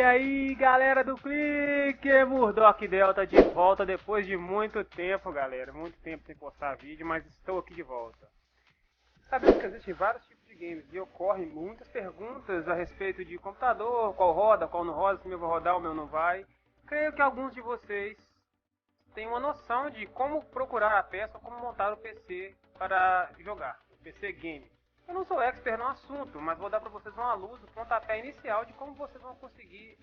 E aí, galera do Clique, Murdock Delta de volta depois de muito tempo, galera. Muito tempo sem postar vídeo, mas estou aqui de volta. Sabemos que existem vários tipos de games e ocorrem muitas perguntas a respeito de computador, qual roda, qual não roda, se o meu vai rodar, o meu não vai. Creio que alguns de vocês têm uma noção de como procurar a peça ou como montar o PC para jogar, o PC game. Eu não sou expert no assunto, mas vou dar para vocês uma luz, o pontapé inicial de como vocês vão conseguir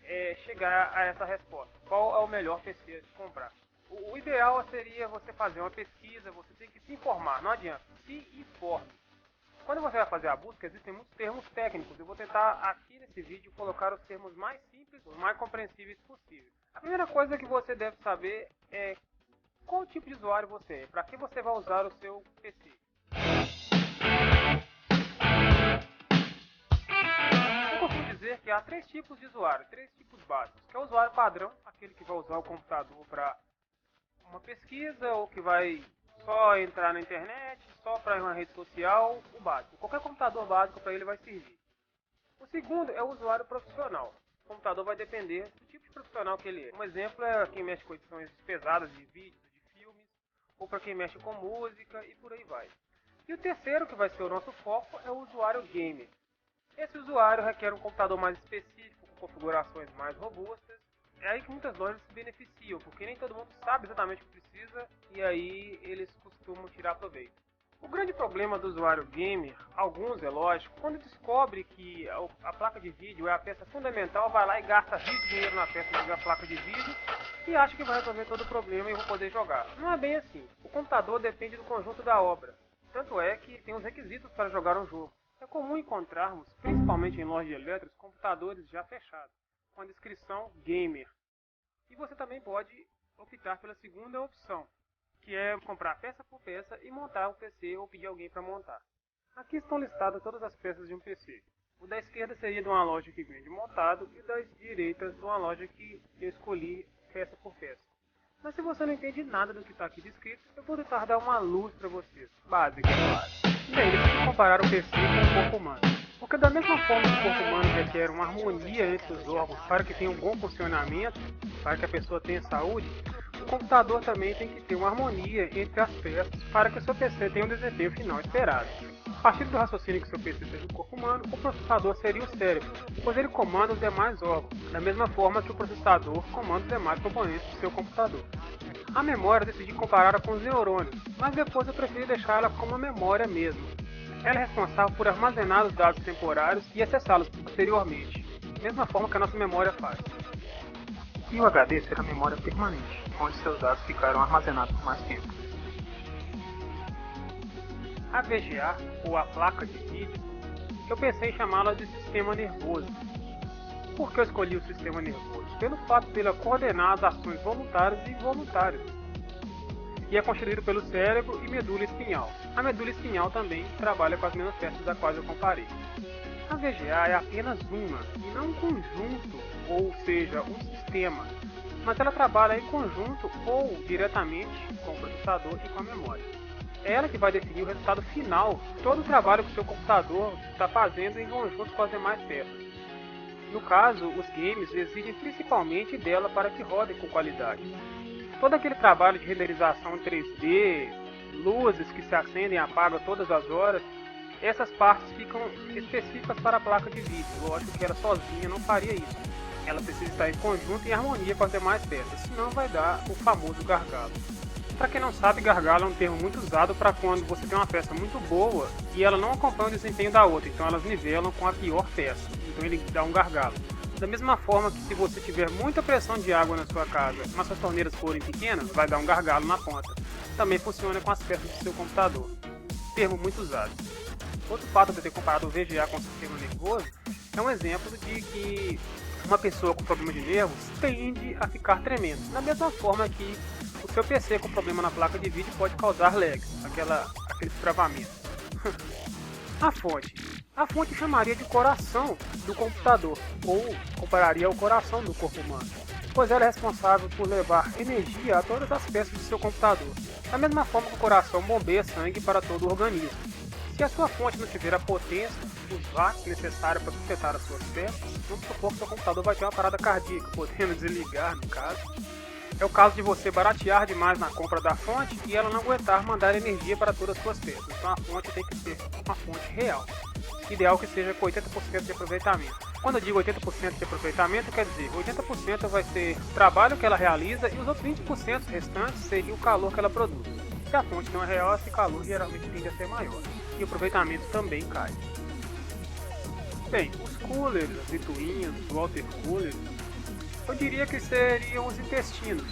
chegar a essa resposta. Qual é o melhor PC de comprar? O ideal seria você fazer uma pesquisa, você tem que se informar, não adianta, se informe. Quando você vai fazer a busca, existem muitos termos técnicos. Eu vou tentar aqui nesse vídeo colocar os termos mais simples, os mais compreensíveis possíveis. A primeira coisa que você deve saber é qual tipo de usuário você é, para que você vai usar o seu PC. Eu costumo dizer que há três tipos de usuário, três tipos básicos, que é o usuário padrão, aquele que vai usar o computador para uma pesquisa ou que vai só entrar na internet, só para uma rede social, o básico. Qualquer computador básico para ele vai servir. O segundo é o usuário profissional. O computador vai depender do tipo de profissional que ele é. Um exemplo é quem mexe com edições pesadas de vídeos, de filmes, ou para quem mexe com música e por aí vai. E o terceiro, que vai ser o nosso foco, é o usuário gamer. Esse usuário requer um computador mais específico, com configurações mais robustas. É aí que muitas lojas se beneficiam, porque nem todo mundo sabe exatamente o que precisa e aí eles costumam tirar proveito. O grande problema do usuário gamer, alguns é lógico, quando descobre que a placa de vídeo é a peça fundamental, vai lá e gasta rios de dinheiro na peça da placa de vídeo e acha que vai resolver todo o problema e vai poder jogar. Não é bem assim. O computador depende do conjunto da obra. Tanto é que tem os requisitos para jogar um jogo. É comum encontrarmos, principalmente em lojas de elétricos, computadores já fechados, com a descrição gamer. E você também pode optar pela segunda opção, que é comprar peça por peça e montar o PC ou pedir alguém para montar. Aqui estão listadas todas as peças de um PC. O da esquerda seria de uma loja que vende montado e o da direita de uma loja que eu escolhi peça por peça. Mas se você não entende nada do que está aqui descrito, eu vou tentar dar uma luz para vocês. Básica, claro. Bem, deixa eu comparar o PC com o corpo humano. Porque da mesma forma que o corpo humano requer uma harmonia entre os órgãos para que tenha um bom funcionamento, para que a pessoa tenha saúde, o computador também tem que ter uma harmonia entre as peças para que o seu PC tenha um desempenho final esperado. A partir do raciocínio que o seu PC seja o corpo humano, o processador seria o cérebro, pois ele comanda os demais órgãos, da mesma forma que o processador comanda os demais componentes do seu computador. A memória eu decidi compará-la com os neurônios, mas depois eu preferi deixá-la como uma memória mesmo. Ela é responsável por armazenar os dados temporários e acessá-los posteriormente, da mesma forma que a nossa memória faz. E o HD será a memória permanente, onde seus dados ficarão armazenados por mais tempo. A VGA, ou a placa de vídeo, eu pensei em chamá-la de sistema nervoso. Por que eu escolhi o sistema nervoso? Pelo fato de ele coordenar as ações voluntárias e involuntárias. E é constituído pelo cérebro e medula espinhal. A medula espinhal também trabalha com as mesmas peças da qual eu comparei. A VGA é apenas uma, e não um conjunto, ou seja, um sistema. Mas ela trabalha em conjunto ou diretamente com o processador e com a memória. É ela que vai definir o resultado final de todo o trabalho que o seu computador está fazendo em conjunto com as demais peças. No caso, os games exigem principalmente dela para que rodem com qualidade. Todo aquele trabalho de renderização em 3D, luzes que se acendem e apagam todas as horas, essas partes ficam específicas para a placa de vídeo. Lógico que ela sozinha não faria isso. Ela precisa estar em conjunto e em harmonia com as demais peças, senão vai dar o famoso gargalo. Para quem não sabe, gargalo é um termo muito usado para quando você tem uma peça muito boa e ela não acompanha o desempenho da outra, então elas nivelam com a pior peça, então ele dá um gargalo. Da mesma forma que se você tiver muita pressão de água na sua casa, mas suas torneiras forem pequenas, vai dar um gargalo na ponta. Também funciona com as peças do seu computador. Termo muito usado. Outro fato de eu ter comparado o VGA com o sistema nervoso é um exemplo de que uma pessoa com problema de nervos tende a ficar tremendo. Da mesma forma que o seu PC com problema na placa de vídeo pode causar lag, aquele travamento. A fonte chamaria de coração do computador, ou compararia ao coração do corpo humano, pois ela é responsável por levar energia a todas as peças do seu computador, da mesma forma que o coração bombeia sangue para todo o organismo. Se a sua fonte não tiver a potência, os watts necessários para sustentar as suas peças, vamos supor que seu computador vai ter uma parada cardíaca, podendo desligar no caso. É o caso de você baratear demais na compra da fonte e ela não aguentar mandar energia para todas as suas peças. Então a fonte tem que ser uma fonte real. Ideal que seja com 80% de aproveitamento. Quando eu digo 80% de aproveitamento, quer dizer 80% vai ser o trabalho que ela realiza e os outros 20% restantes seria o calor que ela produz. Se a fonte não é real, esse calor geralmente tende a ser maior. E o aproveitamento também cai. Bem, os coolers, as ventoinhas, os water coolers, eu diria que seriam os intestinos.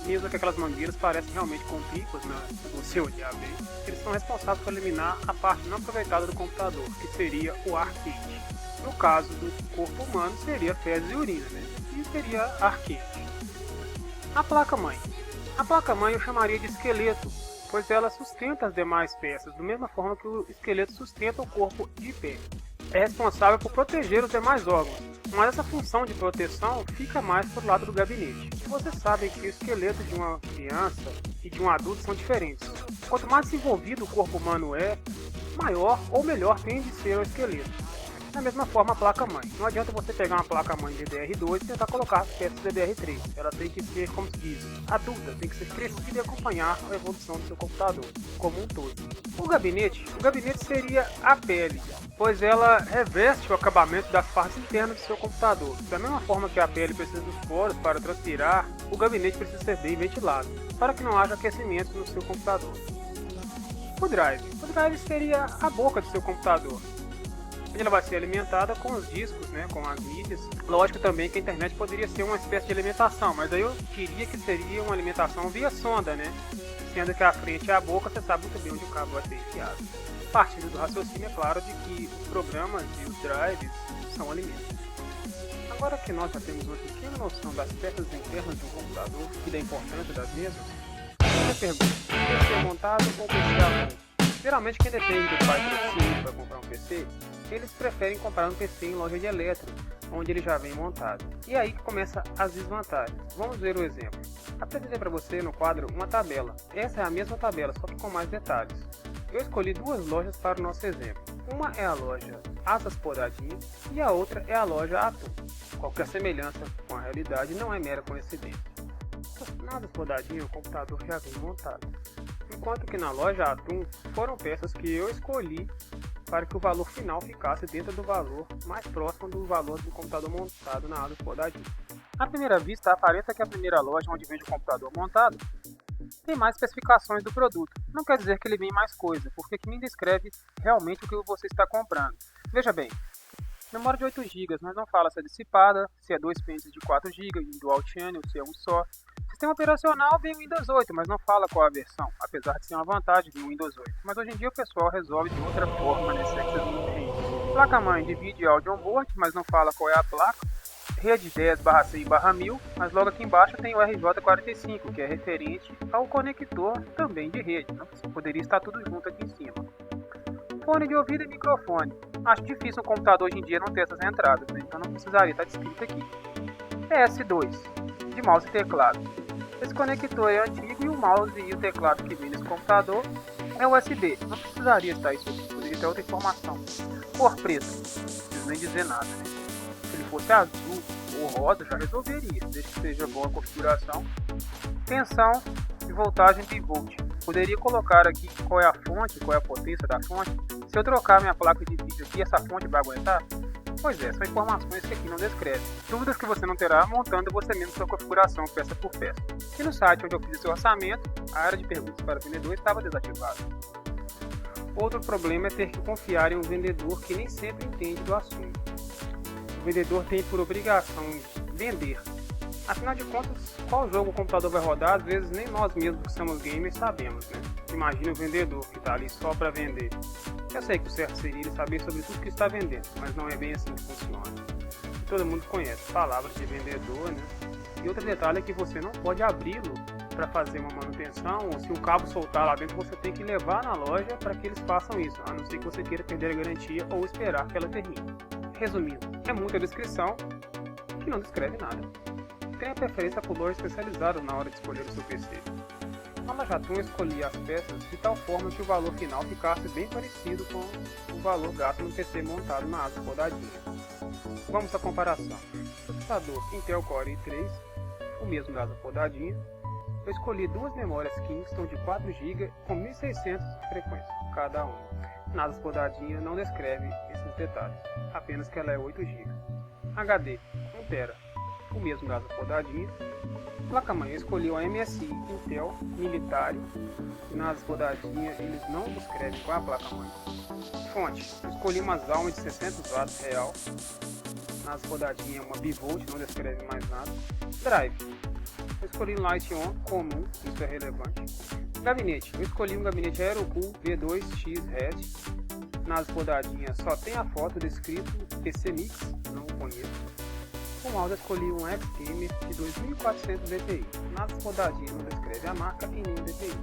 Mesmo que aquelas mangueiras parecem realmente com picos, né, se você olhar bem, eles são responsáveis por eliminar a parte não aproveitada do computador, que seria o ar quente. No caso do corpo humano, seria fezes e urina, né? E seria ar quente. A placa-mãe. A placa-mãe eu chamaria de esqueleto, pois ela sustenta as demais peças, da mesma forma que o esqueleto sustenta o corpo de pé. É responsável por proteger os demais órgãos, mas essa função de proteção fica mais pro lado do gabinete. Vocês sabem que o esqueleto de uma criança e de um adulto são diferentes. Quanto mais desenvolvido o corpo humano é, maior ou melhor tende a ser o esqueleto. Da mesma forma a placa-mãe. Não adianta você pegar uma placa-mãe DDR2 e tentar colocar as peças DDR3. Ela tem que ser, como se diz, adulta, tem que ser crescida e acompanhar a evolução do seu computador como um todo. O gabinete seria a pele, pois ela reveste o acabamento das partes internas do seu computador. Da mesma forma que a pele precisa dos poros para transpirar, o gabinete precisa ser bem ventilado, para que não haja aquecimento no seu computador. O drive seria a boca do seu computador. Ela vai ser alimentada com os discos, né, com as mídias. Lógico também que a internet poderia ser uma espécie de alimentação, mas aí eu diria que seria uma alimentação via sonda, né? Sendo que a frente é a boca, você sabe muito bem onde o cabo vai ser enfiado. Partindo do raciocínio, é claro, de que os programas e os drives são alimentos. Agora que nós já temos uma pequena noção das peças internas de um computador e da importância das mesmas, você pergunta, PC é montado ou PC avulso? Geralmente quem depende do patrocínio para comprar um PC, eles preferem comprar um PC em loja de eletro, onde ele já vem montado. E aí que começa as desvantagens. Vamos ver o exemplo. Apresentei para você no quadro uma tabela. Essa é a mesma tabela, só que com mais detalhes. Eu escolhi duas lojas para o nosso exemplo. Uma é a loja Asas Podadinho e a outra é a loja Atum. Qualquer semelhança com a realidade não é mera coincidência. Na Asas Podadinho o computador já vem montado, enquanto que na loja Atum foram peças que eu escolhi para que o valor final ficasse dentro do valor mais próximo do valor do computador montado na Asas Podadinho. À primeira vista, aparenta que a primeira loja onde vende o computador montado tem mais especificações do produto. Não quer dizer que ele vem mais coisa, porque aqui me descreve realmente o que você está comprando. Veja bem, memória de 8 GB, mas não fala se é dissipada, se é 2 pentes de 4 GB, em dual channel, se é um só. Sistema operacional vem o Windows 8, mas não fala qual a versão, apesar de ser uma vantagem vir o Windows 8. Mas hoje em dia o pessoal resolve de outra forma nesse Access Mode. Placa-mãe de vídeo áudio on-board, mas não fala qual é a placa. Rede 10/100/1000, mas logo aqui embaixo tem o RJ45, que é referente ao conector também de rede. Poderia estar tudo junto aqui em cima. Fone de ouvido e microfone. Acho difícil um computador hoje em dia não ter essas entradas, né? Então não precisaria estar descrito aqui. PS2, de mouse e teclado. Esse conector é antigo e o mouse e o teclado que vem nesse computador é USB. Não precisaria estar isso aqui, poderia ter outra informação. Cor preta, não preciso nem dizer nada, né? Se ele fosse azul ou rosa já resolveria, desde que seja boa a configuração. Tensão e voltagem bivolt. Poderia colocar aqui qual é a fonte, qual é a potência da fonte. Se eu trocar minha placa de vídeo aqui, essa fonte vai aguentar? Pois é, são informações que aqui não descreve. Dúvidas que você não terá montando você mesmo sua configuração peça por peça. E no site onde eu fiz esse orçamento, a área de perguntas para o vendedor estava desativada. Outro problema é ter que confiar em um vendedor que nem sempre entende do assunto. O vendedor tem por obrigação vender. Afinal de contas, qual jogo o computador vai rodar, às vezes nem nós mesmos que somos gamers sabemos, né? Imagina o vendedor que está ali só para vender. Eu sei que o certo seria ele saber sobre tudo que está vendendo, mas não é bem assim que funciona. Todo mundo conhece palavras de vendedor, né? E outro detalhe é que você não pode abri-lo para fazer uma manutenção, ou se o cabo soltar lá dentro, você tem que levar na loja para que eles façam isso, a não ser que você queira perder a garantia ou esperar que ela termine. Resumindo, é muita descrição que não descreve nada. Tenha preferência por lojas especializadas na hora de escolher o seu PC. Na loja Atum eu escolhi as peças de tal forma que o valor final ficasse bem parecido com o valor gasto no PC montado na asa podadinha. Vamos à comparação. Processador Intel Core i3, o mesmo da asa podadinha. Eu escolhi duas memórias Kingston de 4 GB com 1600 frequências cada uma. Na asa podadinha não descreve esses detalhes, apenas que ela é 8 GB. HD 1 TB, o mesmo da asa podadinha. Placa-mãe eu escolhi uma MSI Intel Military, na asa podadinha eles não descrevem qual é a placa-mãe. Fonte, eu escolhi uma Zalma de 600 watts real, na asa podadinha uma Bivolt, não descreve mais nada. Drive, eu escolhi um Light On comum, isso é relevante. Gabinete, eu escolhi um gabinete Aerocool V2X Red, na asa podadinha só tem a foto descrito PC Mix, não conheço. Com mouse eu escolhi um X-Gamer de 2400 dpi, na asa podadinha não descreve a marca e nem o dpi.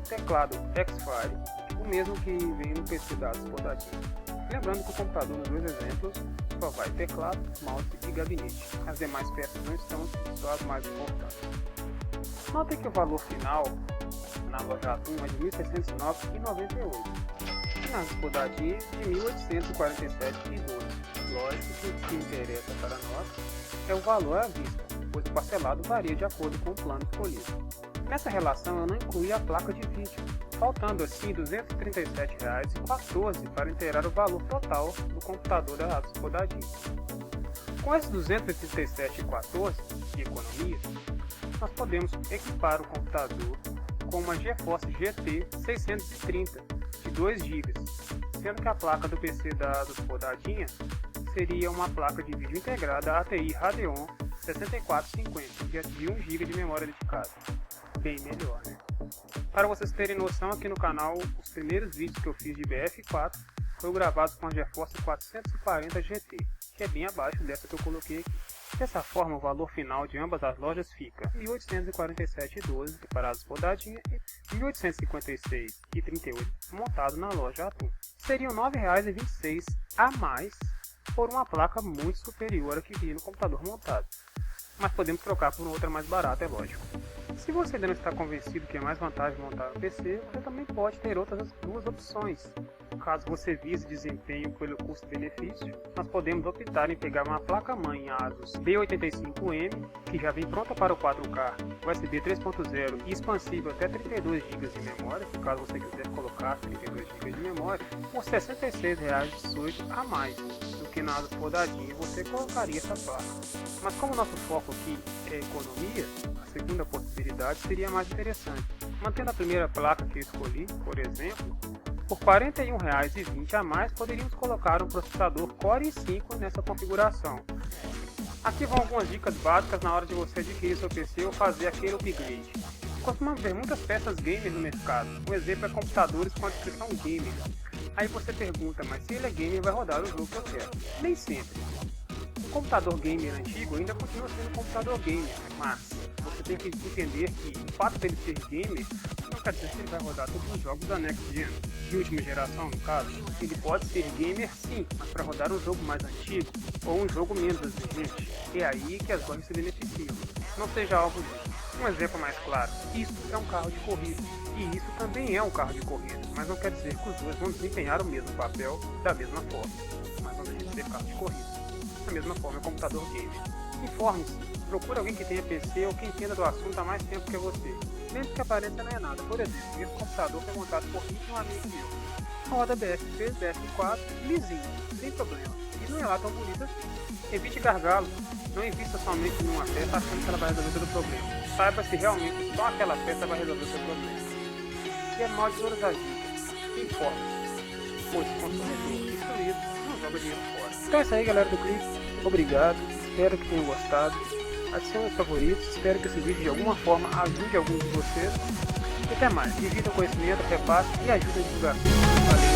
Teclado X-Fire, o mesmo que vem no PC da asa podadinha. Lembrando que o computador nos dois exemplos só vai teclado, mouse e gabinete. As demais peças não estão, só as mais importantes. Notem que o valor final na loja Atum é de R$ 1.609,98 e na asa podadinha de R$ 1.847,12. Lógico que o que interessa para nós é o valor à vista, pois o parcelado varia de acordo com o plano escolhido. Nessa relação eu não incluí a placa de vídeo, faltando assim R$ 237,14 para inteirar o valor total do computador da asa podadinha. Com esses R$ 237,14 de economia, nós podemos equipar o computador com uma GeForce GT 630 de 2 GB, sendo que a placa do PC da asa podadinha seria uma placa de vídeo integrada ATI Radeon 6450 de 1 GB de memória dedicada. Bem melhor, né? Para vocês terem noção, aqui no canal, os primeiros vídeos que eu fiz de BF4 foram gravados com a GeForce 440 GT, que é bem abaixo dessa que eu coloquei aqui. Dessa forma, o valor final de ambas as lojas fica R$ 1.847,12 para as podadinha e R$ 1.856,38 montado na loja Atum. Seriam R$ 9,26 a mais por uma placa muito superior à que vinha no computador montado. Mas podemos trocar por outra mais barata, é lógico. Se você ainda não está convencido que é mais vantagem montar no PC, você também pode ter outras duas opções. Caso você vise desempenho pelo custo-benefício, nós podemos optar em pegar uma placa-mãe ASUS B85M, que já vem pronta para o 4K, USB 3.0 e expansível até 32 GB de memória, caso você quiser colocar 32 GB de memória, por R$ 66,18 a mais do que na asa podadinha você colocaria essa placa. Mas como nosso foco aqui é economia, a segunda possibilidade seria mais interessante. Mantendo a primeira placa que eu escolhi, por exemplo, por R$ 41,20 a mais poderíamos colocar um processador Core i5 nessa configuração. Aqui vão algumas dicas básicas na hora de você adquirir seu PC ou fazer aquele upgrade. Costumamos ver muitas peças gamer no mercado, um exemplo é computadores com a descrição gamer. Aí você pergunta, mas se ele é gamer vai rodar o jogo que eu quero? Nem sempre. O computador gamer antigo ainda continua sendo um computador gamer, mas você tem que entender que o fato dele ser gamer não quer dizer que ele vai rodar todos os jogos da Next Gen, de última geração no caso. Ele pode ser gamer sim, mas para rodar um jogo mais antigo ou um jogo menos exigente, é aí que as lojas se beneficiam. Não seja alvo disso. Um exemplo mais claro, isso é um carro de corrida e isso também é um carro de corrida, mas não quer dizer que os dois vão desempenhar o mesmo papel da mesma forma, mas não deixa de ser carro de corrida. Da mesma forma é um computador gamer. Informe-se, procure alguém que tenha PC ou que entenda do assunto há mais tempo que você. Mesmo que a aparência não é nada, por exemplo, esse computador foi montado por mim e um amigo meu. Roda BF3, BF4, lisinho, sem problema, e não é lá tão bonito assim. Evite gargalo, não invista somente em uma peça achando que ela vai resolver todo o problema. Saiba se realmente só aquela peça vai resolver o seu problema. E é mal de todas as dicas, informe-se, pois consumidor instruído não joga dinheiro fora. Então é isso aí, galera do clipe, obrigado, espero que tenham gostado. Adicione os favoritos, espero que esse vídeo de alguma forma ajude algum de vocês. E até mais, divida o conhecimento, repasse e ajude a divulgação. Valeu!